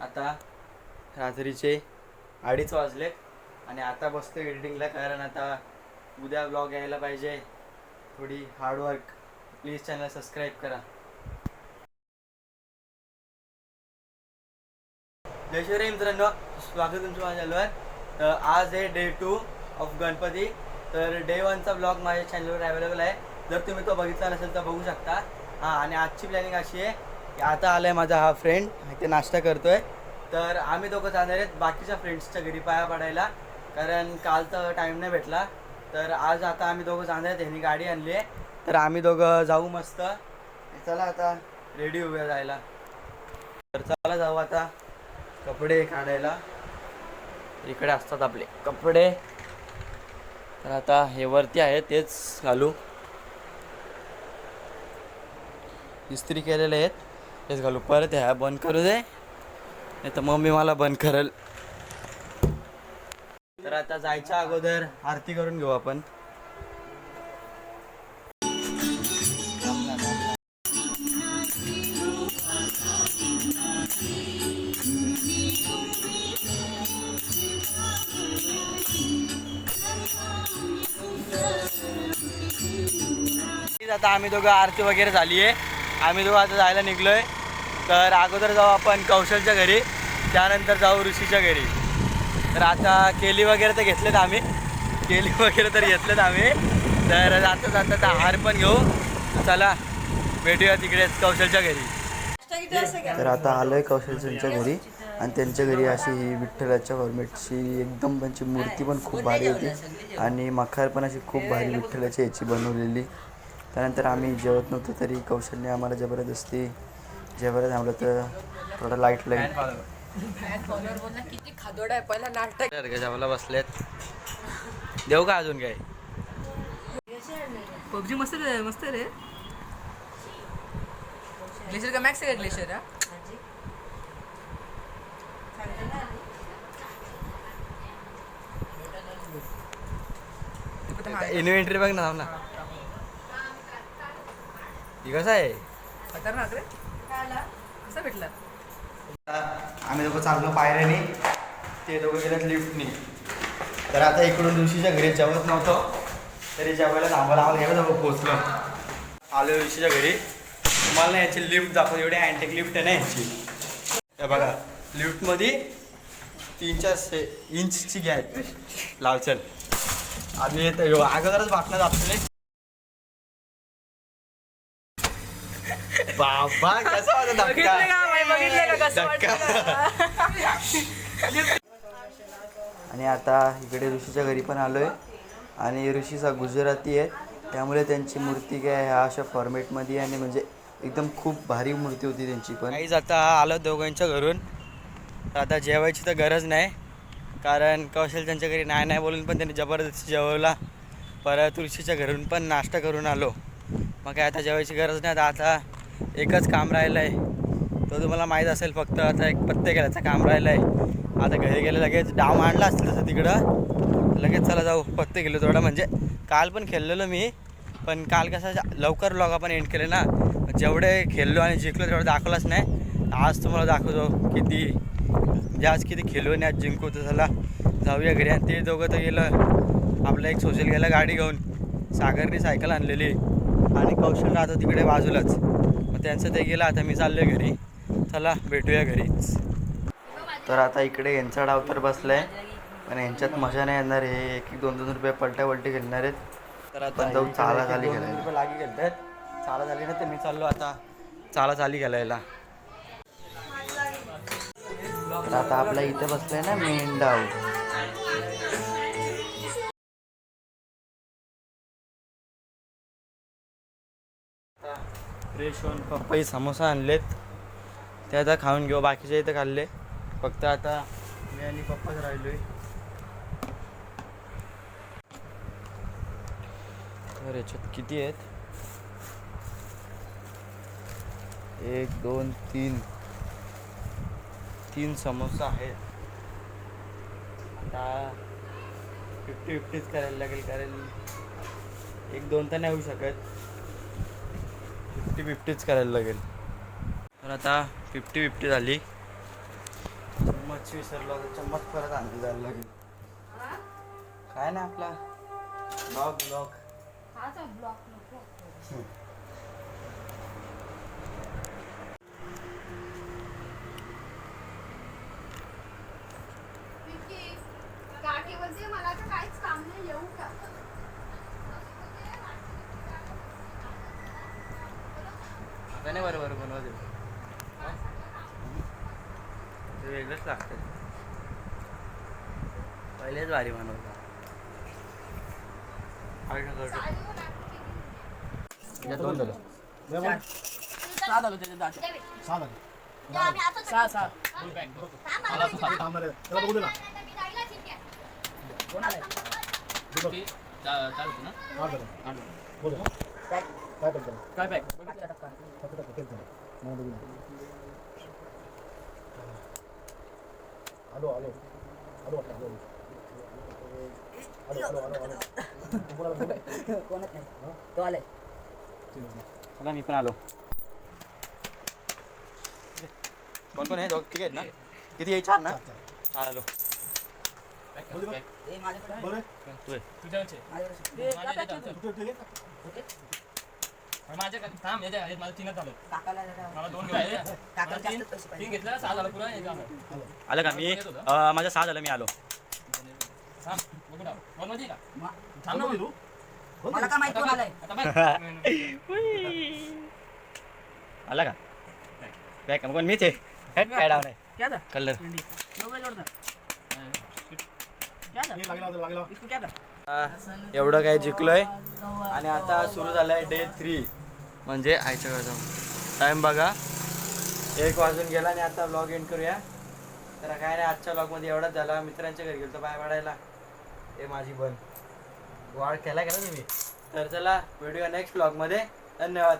आता रात्रीचे 2:30 वाजले आणि आता बसतो एडिटिंगला, कारण आता उद्या ब्लॉग यायला पाहिजे. थोडी हार्डवर्क. प्लीज चॅनल सबस्क्राईब करा. जय श्री मित्रांनो, स्वागत तुमचं माझ्या चॅनलवर. आज आहे डे 2 ऑफ गणपती. तर डे 1चा ब्लॉग माझ्या चॅनलवर अवेलेबल आहे. जर तुम्ही तो बघितला नसेल तर बघू शकता. हां, आणि आजची प्लॅनिंग अशी आहे की आता आला आहे माझा हा फ्रेंड, इथे नाश्ता करतो आहे. तर आम्ही दोघं जाणार आहेत बाकीच्या फ्रेंड्सच्या घरी पाया पडायला, कारण काल तर टाईम नाही भेटला. तर आज आता आम्ही दोघं जाणार आहेत. ह्यांनी गाडी आणली आहे, तर आम्ही दोघं जाऊ मस्त. चला आता रेडी होऊया जायला. तर चला जाऊ आता कपडे काढायला. इकडे असतात आपले कपडे. तर आता हे वरती आहे तेच घालू. इस्त्री केलेले आहेत तेच घालू. परत ह्या बंद करू दे, नाही तर मम्मी मला बंद करेल. तर आता जायच्या अगोदर आरती करून घेऊ आपण. आता आम्ही दोघं आरती वगैरे झाली आहे. आम्ही दोघं आता जायला निघलोय. तर अगोदर जाऊ आपण कौशलच्या घरी, त्यानंतर जाऊ ऋषीच्या घरी. तर आता केली वगैरे तर घेतलेत आम्ही, तर जाता जाता हार पण घेऊ. चला भेटूया तिकडेच कौशलच्या घरी. तर आता आलोय कौशलच्या घरी, आणि त्यांच्या घरी अशी ही विठ्ठलाच्या फॉर्मेटची एकदम त्यांची मूर्ती पण खूप भारी होती, आणि मखार पण अशी खूप भारी विठ्ठलाची याची बनवलेली. त्यानंतर आम्ही जेवत नव्हतो तरी कौशलने आम्हाला जबरदस्ती जेवायला थांबलं. तर थोडा लाईट जेवायला बसलेत. देऊ का अजून काय? पबजी मस्त रे. ग्लेशियर का मॅक्स आहे का ग्लेशियर? इन्व्हेंटरी बघ ना. ना कसं आहे खतरनाक रे. कसं भेटला? आम्ही दोघं चाललो पायऱ्याने, ते दोघं गेल्यात लिफ्टनी. तर आता इकडून ऋषीच्या घरी जेवत नव्हतो तरी जेवायला थांबायला आम्हाला गेलं. जाऊ पोचलो, आलो ऋषीच्या घरी. तुम्हाला ना याची लिफ्ट दाखवतो. एवढी अँटिक लिफ्ट आहे ना यांची. हे बघा, लिफ्टमध्ये 3-4 इंचची गॅप लावचल. आम्ही येतो अगोदरच बाटला दाखवले. बाबा कसं वाटत धक्का. आणि आता इकडे ऋषीच्या घरी पण आलोय, आणि ऋषीचा गुजराती आहे, त्यामुळे त्यांची मूर्ती काय ह्या अशा फॉर्मेटमध्ये, आणि म्हणजे एकदम खूप भारी मूर्ती होती त्यांची पण. काहीच आता आलो दोघांच्या घरून. आता जेवायची तर गरज नाही, कारण कौशल त्यांच्या घरी नाही बोलून पण त्यांनी जबरदस्ती जेवला. परत ऋषीच्या घरून पण नाश्ता करून आलो. मग काय आता जेवायची गरज नाही. आता एकच काम राहिलं आहे, तो तुम्हाला माहीत असेल. फक्त आता एक पत्ते खेळायचं काम राहिलं आहे. आता घरी गेलं लगेच डाव मांडला असतं तसं तिकडं, लगेच चला जाऊ पत्ते खेळलो थोडं. म्हणजे काल पण खेळलेलो मी, पण काल कसं लवकर व्लॉग आपण एंड केले ना. जेवढे खेळलो आणि जिंकलो तेवढं दाखवलाच नाही. आज तुम्हाला दाखवतो किती, म्हणजे आज किती खेळलो आणि आज जिंकू. तर चला जाऊया घरी. आणि ते दोघं तर गेलं आपलं एक सोशल गेला गाडी घेऊन. सागरने सायकल आणलेली, आणि कौशल राहतो तिकडे बाजूलाच. मग त्यांचं ते गेलं. आता मी चाललो घरी. चला भेटूया घरीच. तर आता इकडे यांचा डाव तर बसला आहे, पण यांच्यात मजा नाही येणार. हे 1-2 रुपये पलटी खेळणार आहेत. तर आता जाऊ चाला चाली घालायला. रुपये लागी घेतात. चाला झाली ना, तर मी चाललो आता चाला चाली घालायला. तर आता आपल्या इथं बसलाय ना मेन डाव. फ्रेश होऊन पप्पाई समोसा आणलेत, ते आता खाऊन घेऊ. बाकीचे इथं खाल्ले, फक्त आता मी आणि पप्पाच राहिलोय. तर याच्यात किती आहेत? 1 2 3 समोसा आहेत. आता 50-50च करायला लागेल, कारण 1-2 तर नाही होऊ शकत. 50-50च करायला लागेल. तर आता 50-50 झाली. चम्मच विसरलो आता चम्मच परत आणली जायला लागेल. काय नाही आपला ब्लॉग गाठीवरचे मला तर काहीच काम नाही येऊ का आता नाही बरोबर बनवते ते वेगळंच लागतं. पहिलेच भारी बनवता. दोन झालं. सहा झालं त्याचे दात. सहा. कोण आलाय? काय पॅक? कोणच नाही तो आलाय. चला मी पण आलो. कोण कोण आहे दोघ ठीक आहेत ना? किती यायचे ना? आलो. तू माझ्या थांब येते आहेत मला तीनच झालं मला दोन तीन घेतलं 6 झालं पुरा आलं का मी माझं 6 झालं मी आलो. थांब बघू ना वन मध्ये का थांब ना तू मला काय माहित कोण आलाय? आता बघ आला का बॅक कोण मीच आहे. काय डाव नाही क्या था? कलर. मोबाईल वर था. क्या था? इसको क्या था? एवढं काय जिंकलोय आणि आता सुरू झालंय डे 3 म्हणजे आयच्या वेळेचा टाइम बघा 1 वाजून गेला आणि आता व्लॉग एंड करूया. तर काय नाही आजच्या व्लॉगमध्ये एवढाच झाला. मित्रांच्या घरी गेलो तर बाय वाढायला हे माझी बन वाढ केला तुम्ही. तर चला भेटूया नेक्स्ट व्लॉगमध्ये. धन्यवाद.